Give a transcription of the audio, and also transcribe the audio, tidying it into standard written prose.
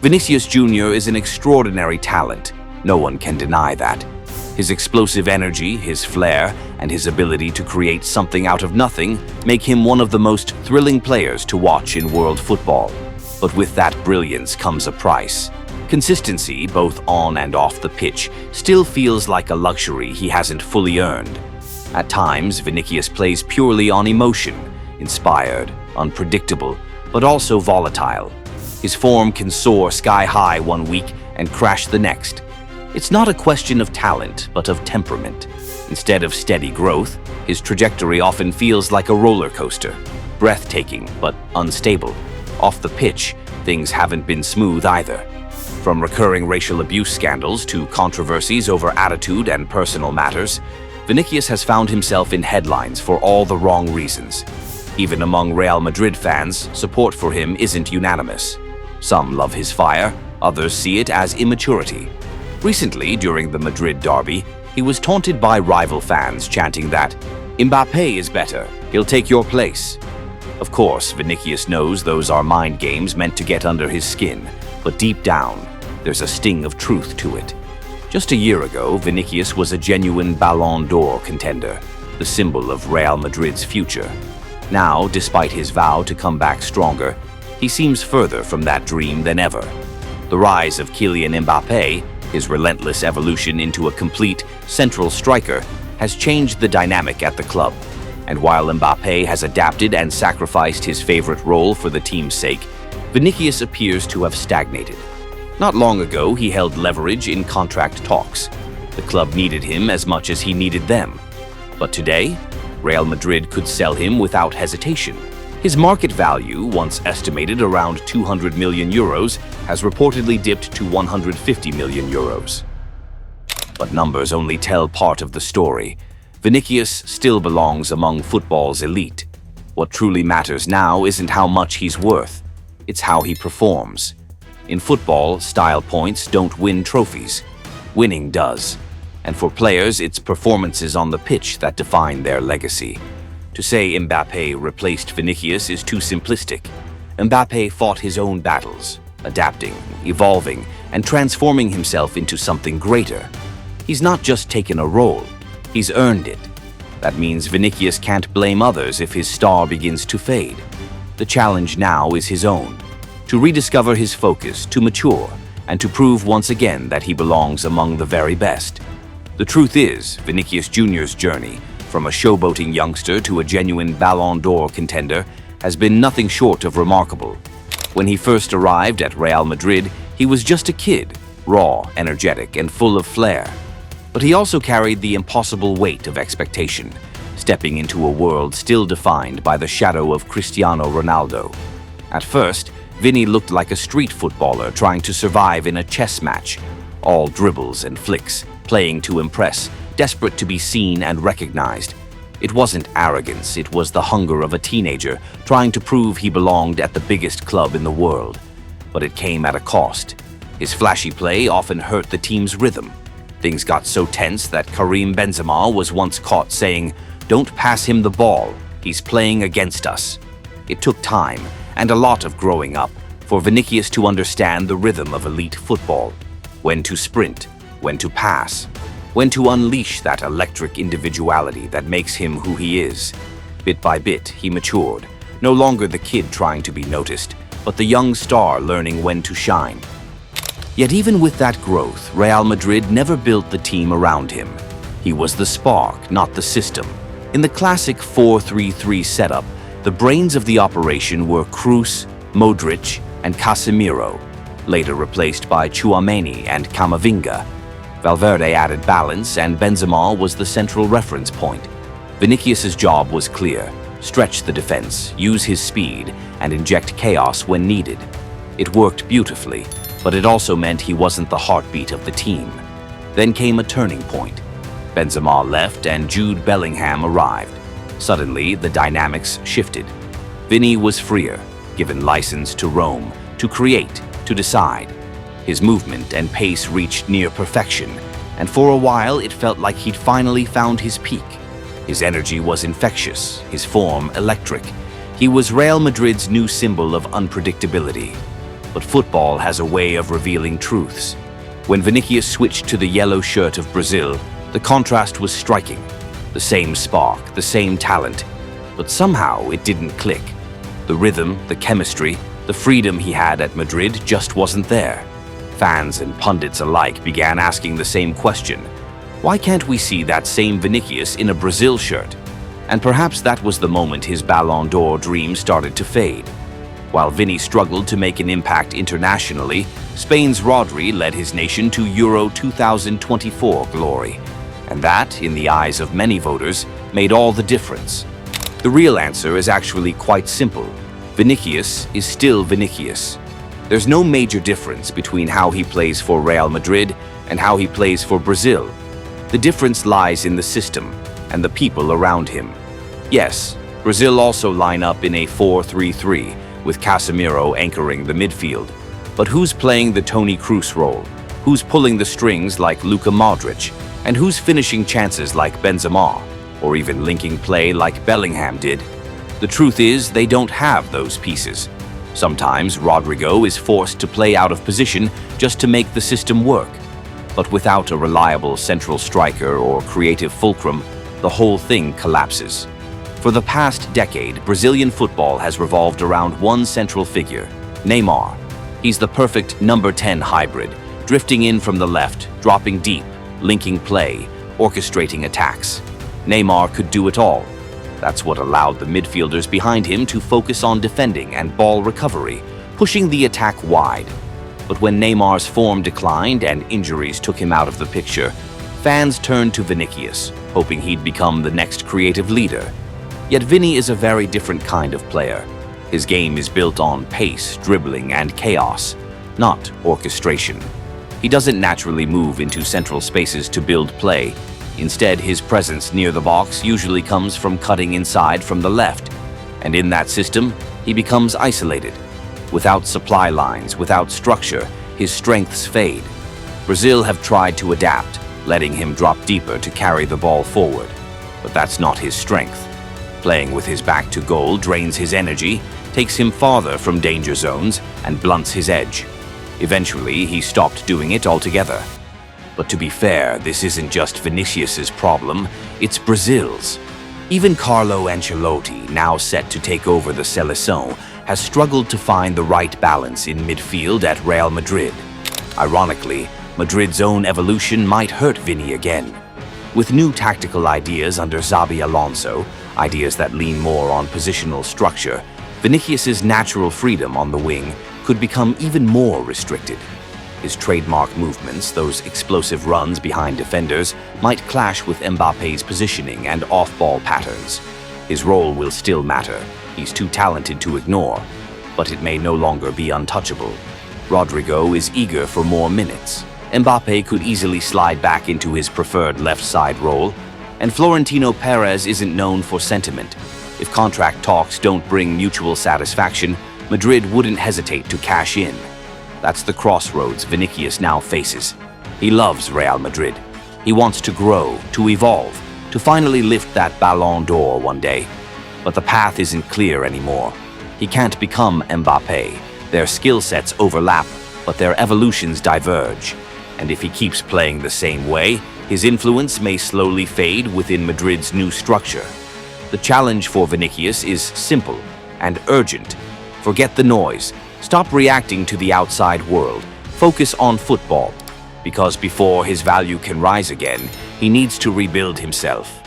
Vinicius Junior is an extraordinary talent. No one can deny that. His explosive energy, his flair, and his ability to create something out of nothing make him one of the most thrilling players to watch in world football. But with that brilliance comes a price. Consistency, both on and off the pitch, still feels like a luxury he hasn't fully earned. At times, Vinicius plays purely on emotion, inspired, unpredictable, but also volatile. His form can soar sky-high one week and crash the next. It's not a question of talent, but of temperament. Instead of steady growth, his trajectory often feels like a roller coaster, breathtaking but unstable. Off the pitch, things haven't been smooth either. From recurring racial abuse scandals to controversies over attitude and personal matters, Vinicius has found himself in headlines for all the wrong reasons. Even among Real Madrid fans, support for him isn't unanimous. Some love his fire, others see it as immaturity. Recently, during the Madrid derby, he was taunted by rival fans chanting that Mbappe is better, he'll take your place. Of course, Vinicius knows those are mind games meant to get under his skin, but deep down, there's a sting of truth to it. Just a year ago, Vinicius was a genuine Ballon d'Or contender, the symbol of Real Madrid's future. Now, despite his vow to come back stronger, he seems further from that dream than ever. The rise of Kylian Mbappé, his relentless evolution into a complete, central striker, has changed the dynamic at the club. And while Mbappé has adapted and sacrificed his favorite role for the team's sake, Vinicius appears to have stagnated. Not long ago, he held leverage in contract talks. The club needed him as much as he needed them. But today, Real Madrid could sell him without hesitation. His market value, once estimated around 200 million euros, has reportedly dipped to 150 million euros. But numbers only tell part of the story. Vinicius still belongs among football's elite. What truly matters now isn't how much he's worth, it's how he performs. In football, style points don't win trophies. Winning does. And for players, it's performances on the pitch that define their legacy. To say Mbappé replaced Vinicius is too simplistic. Mbappé fought his own battles, adapting, evolving, and transforming himself into something greater. He's not just taken a role, he's earned it. That means Vinicius can't blame others if his star begins to fade. The challenge now is his own, to rediscover his focus, to mature, and to prove once again that he belongs among the very best. The truth is, Vinicius Junior's journey, from a showboating youngster to a genuine Ballon d'Or contender, has been nothing short of remarkable. When he first arrived at Real Madrid, he was just a kid, raw, energetic, and full of flair. But he also carried the impossible weight of expectation, stepping into a world still defined by the shadow of Cristiano Ronaldo. At first, Vinny looked like a street footballer trying to survive in a chess match, all dribbles and flicks, playing to impress, desperate to be seen and recognized. It wasn't arrogance, it was the hunger of a teenager trying to prove he belonged at the biggest club in the world. But it came at a cost. His flashy play often hurt the team's rhythm. Things got so tense that Karim Benzema was once caught saying, "Don't pass him the ball, he's playing against us." It took time, and a lot of growing up, for Vinicius to understand the rhythm of elite football. When to sprint, when to pass, when to unleash that electric individuality that makes him who he is. Bit by bit, he matured, no longer the kid trying to be noticed, but the young star learning when to shine. Yet even with that growth, Real Madrid never built the team around him. He was the spark, not the system. In the classic 4-3-3 setup, the brains of the operation were Kroos, Modric, and Casemiro, later replaced by Tchouaméni and Camavinga. Valverde added balance, and Benzema was the central reference point. Vinicius's job was clear: stretch the defense, use his speed, and inject chaos when needed. It worked beautifully, but it also meant he wasn't the heartbeat of the team. Then came a turning point. Benzema left and Jude Bellingham arrived. Suddenly, the dynamics shifted. Vinny was freer, given license to roam, to create, to decide. His movement and pace reached near perfection, and for a while it felt like he'd finally found his peak. His energy was infectious, his form electric. He was Real Madrid's new symbol of unpredictability. But football has a way of revealing truths. When Vinicius switched to the yellow shirt of Brazil, the contrast was striking. The same spark, the same talent, but somehow it didn't click. The rhythm, the chemistry, the freedom he had at Madrid just wasn't there. Fans and pundits alike began asking the same question. Why can't we see that same Vinicius in a Brazil shirt? And perhaps that was the moment his Ballon d'Or dream started to fade. While Vini struggled to make an impact internationally, Spain's Rodri led his nation to Euro 2024 glory. And that, in the eyes of many voters, made all the difference. The real answer is actually quite simple. Vinicius is still Vinicius. There's no major difference between how he plays for Real Madrid and how he plays for Brazil. The difference lies in the system and the people around him. Yes, Brazil also line up in a 4-3-3, with Casemiro anchoring the midfield. But who's playing the Toni Kroos role? Who's pulling the strings like Luka Modric? And who's finishing chances like Benzema? Or even linking play like Bellingham did? The truth is, they don't have those pieces. Sometimes Rodrigo is forced to play out of position just to make the system work. But without a reliable central striker or creative fulcrum, the whole thing collapses. For the past decade, Brazilian football has revolved around one central figure, Neymar. He's the perfect number 10 hybrid, drifting in from the left, dropping deep, linking play, orchestrating attacks. Neymar could do it all. That's what allowed the midfielders behind him to focus on defending and ball recovery, pushing the attack wide. But when Neymar's form declined and injuries took him out of the picture, fans turned to Vinicius, hoping he'd become the next creative leader. Yet Vini is a very different kind of player. His game is built on pace, dribbling, and chaos, not orchestration. He doesn't naturally move into central spaces to build play. Instead, his presence near the box usually comes from cutting inside from the left. And in that system, he becomes isolated. Without supply lines, without structure, his strengths fade. Brazil have tried to adapt, letting him drop deeper to carry the ball forward. But that's not his strength. Playing with his back to goal drains his energy, takes him farther from danger zones, and blunts his edge. Eventually, he stopped doing it altogether. But to be fair, this isn't just Vinicius's problem, it's Brazil's. Even Carlo Ancelotti, now set to take over the Seleção, has struggled to find the right balance in midfield at Real Madrid. Ironically, Madrid's own evolution might hurt Vini again. With new tactical ideas under Xabi Alonso, ideas that lean more on positional structure, Vinicius's natural freedom on the wing could become even more restricted. His trademark movements, those explosive runs behind defenders, might clash with Mbappe's positioning and off-ball patterns. His role will still matter. He's too talented to ignore, but it may no longer be untouchable. Rodrigo is eager for more minutes. Mbappe could easily slide back into his preferred left side role, and Florentino Perez isn't known for sentiment. If contract talks don't bring mutual satisfaction, Madrid wouldn't hesitate to cash in. That's the crossroads Vinicius now faces. He loves Real Madrid. He wants to grow, to evolve, to finally lift that Ballon d'Or one day. But the path isn't clear anymore. He can't become Mbappe. Their skill sets overlap, but their evolutions diverge. And if he keeps playing the same way, his influence may slowly fade within Madrid's new structure. The challenge for Vinicius is simple and urgent. Forget the noise. Stop reacting to the outside world. Focus on football. Because before his value can rise again, he needs to rebuild himself.